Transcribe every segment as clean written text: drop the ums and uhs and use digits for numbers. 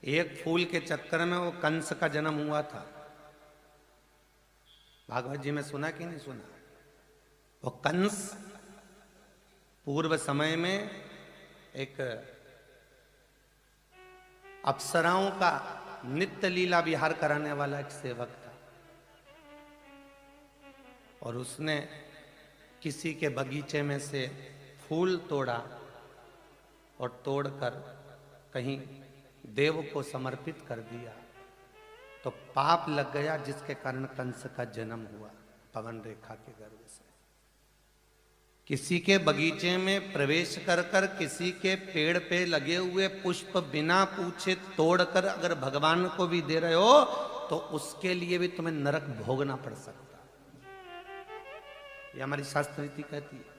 एक फूल के चक्कर में वो कंस का जन्म हुआ था। भागवत जी में सुना कि नहीं सुना? वो कंस पूर्व समय में एक अप्सराओं का नित्य लीला विहार कराने वाला एक सेवक था, और उसने किसी के बगीचे में से फूल तोड़ा और तोड़कर कहीं देव को समर्पित कर दिया, तो पाप लग गया, जिसके कारण कंस का जन्म हुआ पवन रेखा के गर्भ से। किसी के बगीचे में प्रवेश कर कर किसी के पेड़ पे लगे हुए पुष्प बिना पूछे तोड़कर अगर भगवान को भी दे रहे हो तो उसके लिए भी तुम्हें नरक भोगना पड़ सकता। ये हमारी शास्त्र रीति कहती है।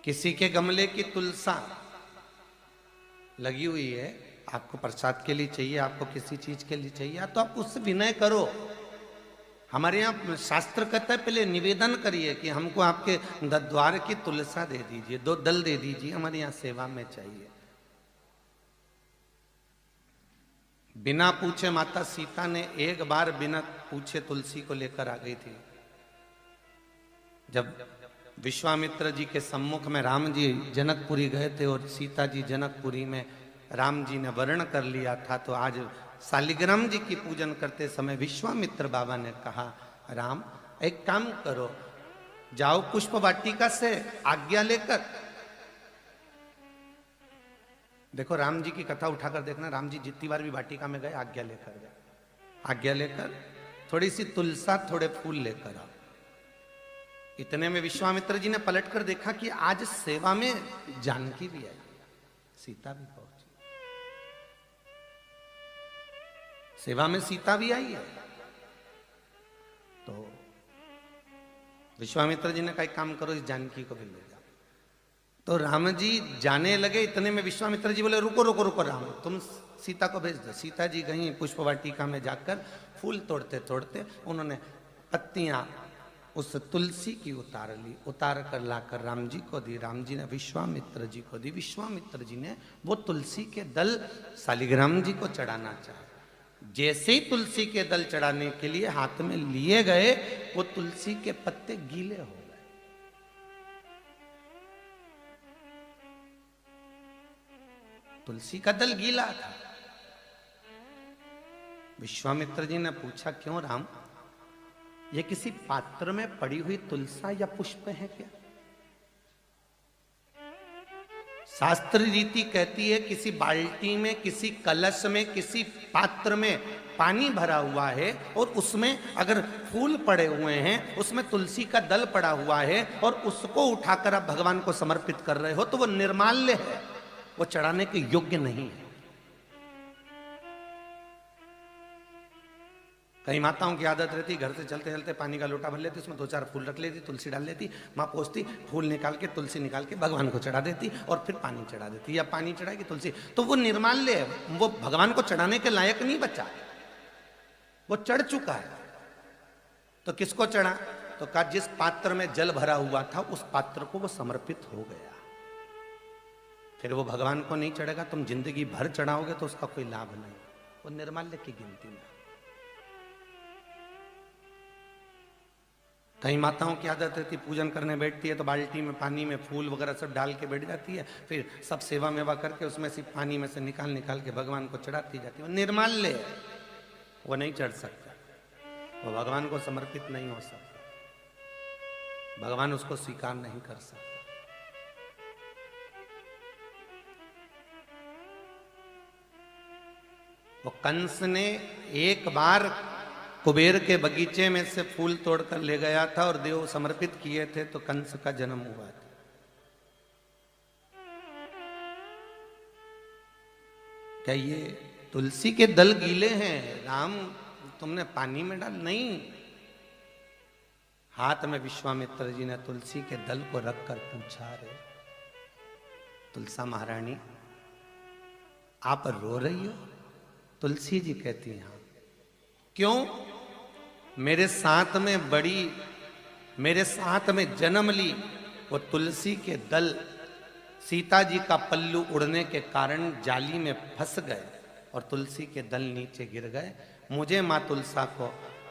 किसी के गमले की तुलसा लगी हुई है, आपको प्रसाद के लिए चाहिए, आपको किसी चीज के लिए चाहिए, तो आप उससे विनय करो। हमारे यहाँ शास्त्र कहता है पहले निवेदन करिए कि हमको आपके द्वार की तुलसा दे दीजिए, 2 दल दे दीजिए, हमारे यहाँ सेवा में चाहिए। बिना पूछे माता सीता ने एक बार बिना पूछे तुलसी को लेकर आ गई थी। जब विश्वामित्र जी के सम्मुख में राम जी जनकपुरी गए थे और सीता जी जनकपुरी में राम जी ने वर्ण कर लिया था, तो आज शालिग्राम जी की पूजन करते समय विश्वामित्र बाबा ने कहा, राम एक काम करो, जाओ पुष्प वाटिका से आज्ञा लेकर। देखो राम जी की कथा उठाकर देखना, राम जी जितनी बार भी वाटिका में गए आज्ञा लेकर गए, आज्ञा लेकर थोड़ी सी तुलसा थोड़े फूल लेकर आओ। इतने में विश्वामित्र जी ने पलटकर देखा कि आज सेवा में जानकी भी आई, सीता भी पहुंची, सेवा में सीता भी आई है। तो विश्वामित्र जी ने कहा काम करो, इस जानकी को भी ले जाओ। तो राम जी जाने लगे, इतने में विश्वामित्र जी बोले रुको रुको रुको राम, तुम सीता को भेज दो। सीता जी गई पुष्प वाटिका में जाकर फूल तोड़ते तोड़ते उन्होंने पत्तियां उस तुलसी की उतार ली, उतार कर लाकर राम जी को दी, राम जी ने विश्वामित्र जी को दी, विश्वामित्र जी ने वो तुलसी के दल शालिग्राम जी को चढ़ाना चाहा। जैसे ही तुलसी के दल चढ़ाने के लिए हाथ में लिए गए, वो तुलसी के पत्ते गीले हो गए। तुलसी का दल गीला था। विश्वामित्र जी ने पूछा क्यों राम, ये किसी पात्र में पड़ी हुई तुलसा या पुष्प है क्या? शास्त्र रीति कहती है किसी बाल्टी में, किसी कलश में, किसी पात्र में पानी भरा हुआ है और उसमें अगर फूल पड़े हुए हैं, उसमें तुलसी का दल पड़ा हुआ है और उसको उठाकर आप भगवान को समर्पित कर रहे हो, तो वो निर्माल्य है, वो चढ़ाने के योग्य नहीं है। कई माताओं की आदत रहती, घर से चलते चलते पानी का लोटा भर लेती, उसमें 2-4 फूल रख लेती, तुलसी डाल लेती, माँ पोंछती, फूल निकाल के तुलसी निकाल के भगवान को चढ़ा देती और फिर पानी चढ़ा देती, या पानी चढ़ाएगी तुलसी, तो वो निर्माल्य है, वो भगवान को चढ़ाने के लायक नहीं बचा, वो चढ़ चुका है। तो किसको चढ़ा? तो कहा जिस पात्र में जल भरा हुआ था उस पात्र को वो समर्पित हो गया, फिर वो भगवान को नहीं चढ़ेगा, तुम जिंदगी भर चढ़ाओगे तो उसका कोई लाभ नहीं, वो निर्माल्य की गिनती में। कई माताओं की आदत रहती, पूजन करने बैठती है तो बाल्टी में पानी में फूल वगैरह सब डाल के बैठ जाती है, फिर सब सेवा मेवा करके उसमें से पानी में से निकाल निकाल के भगवान को चढ़ाती जाती है। वो निर्माल्य है, वो नहीं चढ़ सकता, वो भगवान को समर्पित नहीं हो सकता, भगवान उसको स्वीकार नहीं कर सकता। वो कंस ने एक बार कुबेर के बगीचे में से फूल तोड़कर ले गया था और देव समर्पित किए थे, तो कंस का जन्म हुआ था। क्या ये तुलसी के दल गीले हैं राम, तुमने पानी में डाल? नहीं, हाथ में विश्वामित्र जी ने तुलसी के दल को रखकर पूछा, रे तुलसा महारानी आप रो रही हो? तुलसी जी कहती हैं हाँ। क्यों? मेरे साथ में बड़ी, मेरे साथ में जन्म ली वो तुलसी के दल सीता जी का पल्लू उड़ने के कारण जाली में फंस गए और तुलसी के दल नीचे गिर गए। मुझे माँ तुलसा को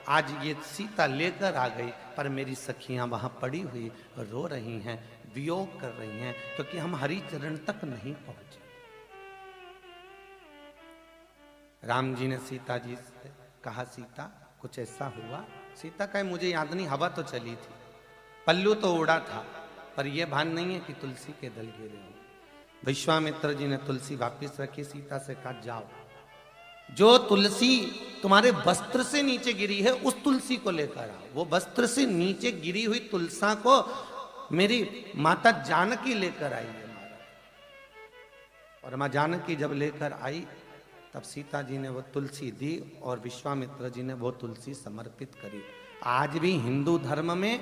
आज ये सीता लेकर आ गई, पर मेरी सखियां वहां पड़ी हुई रो रही हैं, वियोग कर रही हैं, क्योंकि हम हरि चरण तक नहीं पहुंचे। राम जी ने सीता जी से कहा, सीता कुछ ऐसा हुआ? सीता कहे, मुझे याद नहीं, हवा तो चली थी, पल्लू तो उड़ा था, पर यह भान नहीं है कि तुलसी के दल गिरे हो। विश्वामित्र जी ने तुलसी वापिस रखी, सीता से कहा, जाओ, जो तुलसी तुम्हारे वस्त्र से नीचे गिरी है उस तुलसी को लेकर आओ। वो वस्त्र से नीचे गिरी हुई तुलसा को मेरी माता जानकी लेकर आई है महाराज। और मां जानकी जब लेकर आई तब सीता जी ने वो तुलसी दी और विश्वामित्र जी ने वो तुलसी समर्पित करी। आज भी हिंदू धर्म में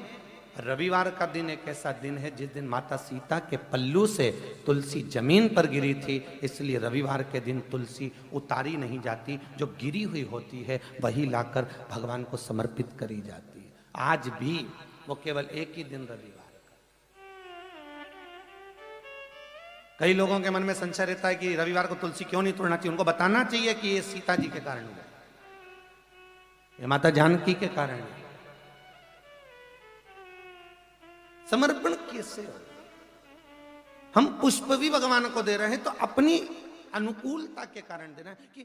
रविवार का दिन एक ऐसा दिन है जिस दिन माता सीता के पल्लू से तुलसी जमीन पर गिरी थी, इसलिए रविवार के दिन तुलसी उतारी नहीं जाती, जो गिरी हुई होती है वही लाकर भगवान को समर्पित करी जाती है। आज भी वो केवल एक ही दिन रविवार का। कई लोगों के मन में संशय रहता है कि रविवार को तुलसी क्यों नहीं तोड़ना चाहिए। उनको बताना चाहिए कि ये सीता जी के कारण हुआ, ये माता जानकी के कारण है। समर्पण कैसे हो? हम पुष्प भी भगवान को दे रहे हैं तो अपनी अनुकूलता के कारण दे रहे हैं कि